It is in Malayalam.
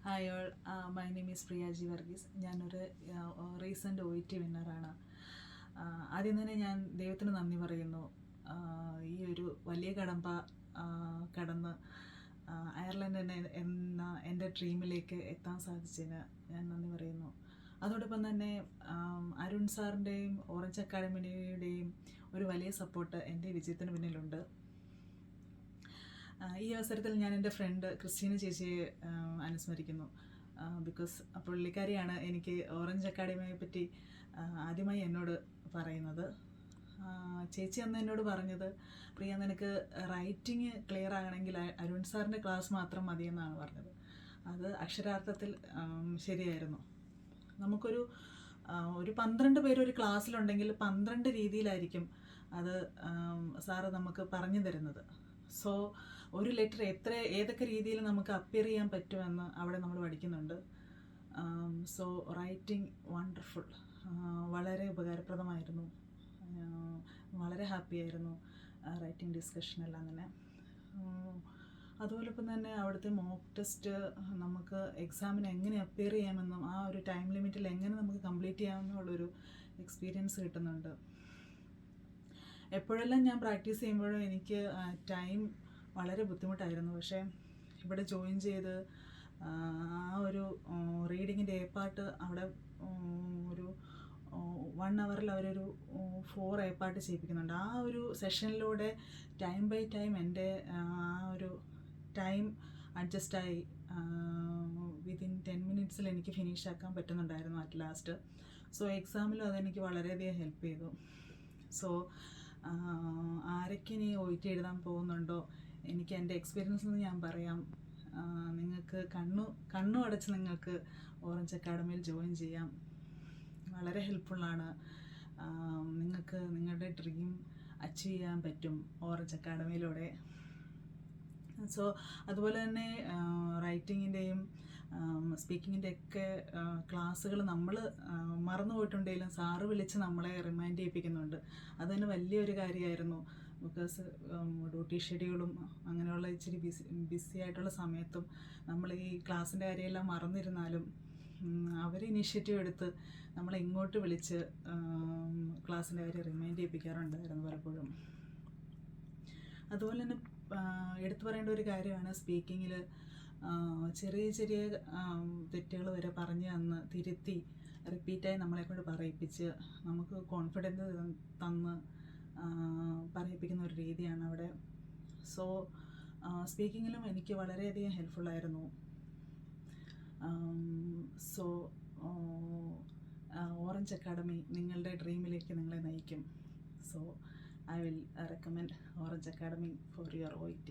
Hi all, my name is Priyaji Varghese. ഞാനൊരു റീസെൻ്റ് OET വിന്നറാണ്. ആദ്യം തന്നെ ഞാൻ ദൈവത്തിന് നന്ദി പറയുന്നു. ഈ ഒരു വലിയ കടമ്പ കടന്ന് അയർലൻഡ് എന്ന എൻ്റെ ഡ്രീമിലേക്ക് എത്താൻ സാധിച്ചതിന് ഞാൻ നന്ദി പറയുന്നു. അതോടൊപ്പം തന്നെ അരുൺ സാറിൻ്റെയും ഓറഞ്ച് അക്കാഡമിയുടെയും ഒരു വലിയ സപ്പോർട്ട് എൻ്റെ വിജയത്തിന് പിന്നിലുണ്ട്. ഈ അവസരത്തിൽ ഞാൻ എൻ്റെ ഫ്രണ്ട് ക്രിസ്റ്റീന ചേച്ചിയെ അനുസ്മരിക്കുന്നു. ബിക്കോസ് പുള്ളിക്കാരിയാണ് എനിക്ക് ഓറഞ്ച് അക്കാഡമിയെ പറ്റി ആദ്യമായി എന്നോട് പറയുന്നത്. ചേച്ചി അന്ന് എന്നോട് പറഞ്ഞത്, പ്രിയ, നിനക്ക് റൈറ്റിംഗ് ക്ലിയർ ആകണമെങ്കിൽ അരുൺ സാറിൻ്റെ ക്ലാസ് മാത്രം മതിയെന്നാണ് പറഞ്ഞത്. അത് അക്ഷരാർത്ഥത്തിൽ ശരിയായിരുന്നു. നമുക്കൊരു 12 പേര് ഒരു ക്ലാസ്സിലുണ്ടെങ്കിൽ 12 രീതിയിലായിരിക്കും അത് സാറ് നമുക്ക് പറഞ്ഞു തരുന്നത്. സോ ഒരു ലെറ്റർ ഏതൊക്കെ രീതിയിൽ നമുക്ക് അപ്പിയർ ചെയ്യാൻ പറ്റുമെന്ന് അവിടെ നമ്മൾ പഠിക്കുന്നുണ്ട്. സോ റൈറ്റിംഗ് വണ്ടർഫുൾ, വളരെ ഉപകാരപ്രദമായിരുന്നു. വളരെ ഹാപ്പിയായിരുന്നു റൈറ്റിംഗ് ഡിസ്കഷനെല്ലാം തന്നെ. അതുപോലൊപ്പം തന്നെ അവിടുത്തെ മോക്ക് ടെസ്റ്റ് നമുക്ക് എക്സാമിന് എങ്ങനെ അപ്പിയർ ചെയ്യാമെന്നും ആ ഒരു ടൈം ലിമിറ്റിൽ എങ്ങനെ നമുക്ക് കംപ്ലീറ്റ് ചെയ്യാമെന്നുള്ളൊരു എക്സ്പീരിയൻസ് കിട്ടുന്നുണ്ട്. എപ്പോഴെല്ലാം ഞാൻ പ്രാക്ടീസ് ചെയ്യുമ്പോഴും എനിക്ക് ടൈം വളരെ ബുദ്ധിമുട്ടായിരുന്നു. പക്ഷേ ഇവിടെ ജോയിൻ ചെയ്ത് ആ ഒരു റീഡിങ്ങിൻ്റെ പാർട്ട് അവിടെ ഒരു 1 hour അവരൊരു 4 പാർട്ട് ചെയ്യിപ്പിക്കുന്നുണ്ട്. ആ ഒരു സെഷനിലൂടെ ടൈം ബൈ ടൈം എൻ്റെ ആ ഒരു ടൈം അഡ്ജസ്റ്റായി വിതിൻ 10 minutes എനിക്ക് ഫിനിഷ് ആക്കാൻ പറ്റുന്നുണ്ടായിരുന്നു അറ്റ് ലാസ്റ്റ്. സോ എക്സാമിലും അതെനിക്ക് വളരെയധികം ഹെൽപ്പ് ചെയ്തു. സോ ആരൊക്കെ ഇനി OET എഴുതാൻ പോകുന്നുണ്ടോ, എനിക്ക് എൻ്റെ എക്സ്പീരിയൻസിൽ നിന്ന് ഞാൻ പറയാം, നിങ്ങൾക്ക് കണ്ണു അടച്ച് നിങ്ങൾക്ക് ഓറഞ്ച് അക്കാഡമിയിൽ ജോയിൻ ചെയ്യാം. വളരെ ഹെൽപ്ഫുള്ളാണ്. നിങ്ങൾക്ക് നിങ്ങളുടെ ഡ്രീം അച്ചീവ് ചെയ്യാൻ പറ്റും ഓറഞ്ച് അക്കാഡമിയിലൂടെ. സോ അതുപോലെ തന്നെ റൈറ്റിങ്ങിൻ്റെയും സ്പീക്കിങ്ങിൻ്റെ ഒക്കെ ക്ലാസ്സുകൾ നമ്മൾ മറന്നു പോയിട്ടുണ്ടെങ്കിലും സാറ് വിളിച്ച് നമ്മളെ റിമൈൻഡ് ചെയ്യിപ്പിക്കുന്നുണ്ട്. അതുതന്നെ വലിയൊരു കാര്യമായിരുന്നു. ബിക്കോസ് ഡ്യൂട്ടി ഷെഡ്യൂളും അങ്ങനെയുള്ള ഇച്ചിരി ബിസി ആയിട്ടുള്ള സമയത്തും നമ്മൾ ഈ ക്ലാസ്സിൻ്റെ കാര്യമെല്ലാം മറന്നിരുന്നാലും അവർ ഇനീഷ്യേറ്റീവ് എടുത്ത് നമ്മളെ ഇങ്ങോട്ട് വിളിച്ച് ക്ലാസ്സിൻ്റെ കാര്യം റിമൈൻഡ് ചെയ്യിപ്പിക്കാറുണ്ടായിരുന്നു പലപ്പോഴും. അതുപോലെ തന്നെ എടുത്തു പറയേണ്ട ഒരു കാര്യമാണ്, സ്പീക്കിങ്ങിൽ ചെറിയ തെറ്റുകൾ വരെ പറഞ്ഞ് തന്ന് തിരുത്തി റിപ്പീറ്റായി നമ്മളെക്കൊണ്ട് പറയിപ്പിച്ച് നമുക്ക് കോൺഫിഡൻസ് തന്ന് പറയിപ്പിക്കുന്ന ഒരു രീതിയാണ് അവിടെ. സോ സ്പീക്കിങ്ങിലും എനിക്ക് വളരെയധികം ഹെൽപ്ഫുള്ളായിരുന്നു. സോ ഓറഞ്ച് അക്കാഡമി നിങ്ങളുടെ ഡ്രീമിലേക്ക് നിങ്ങളെ നയിക്കും. So I will recommend Orange Academy for your OET.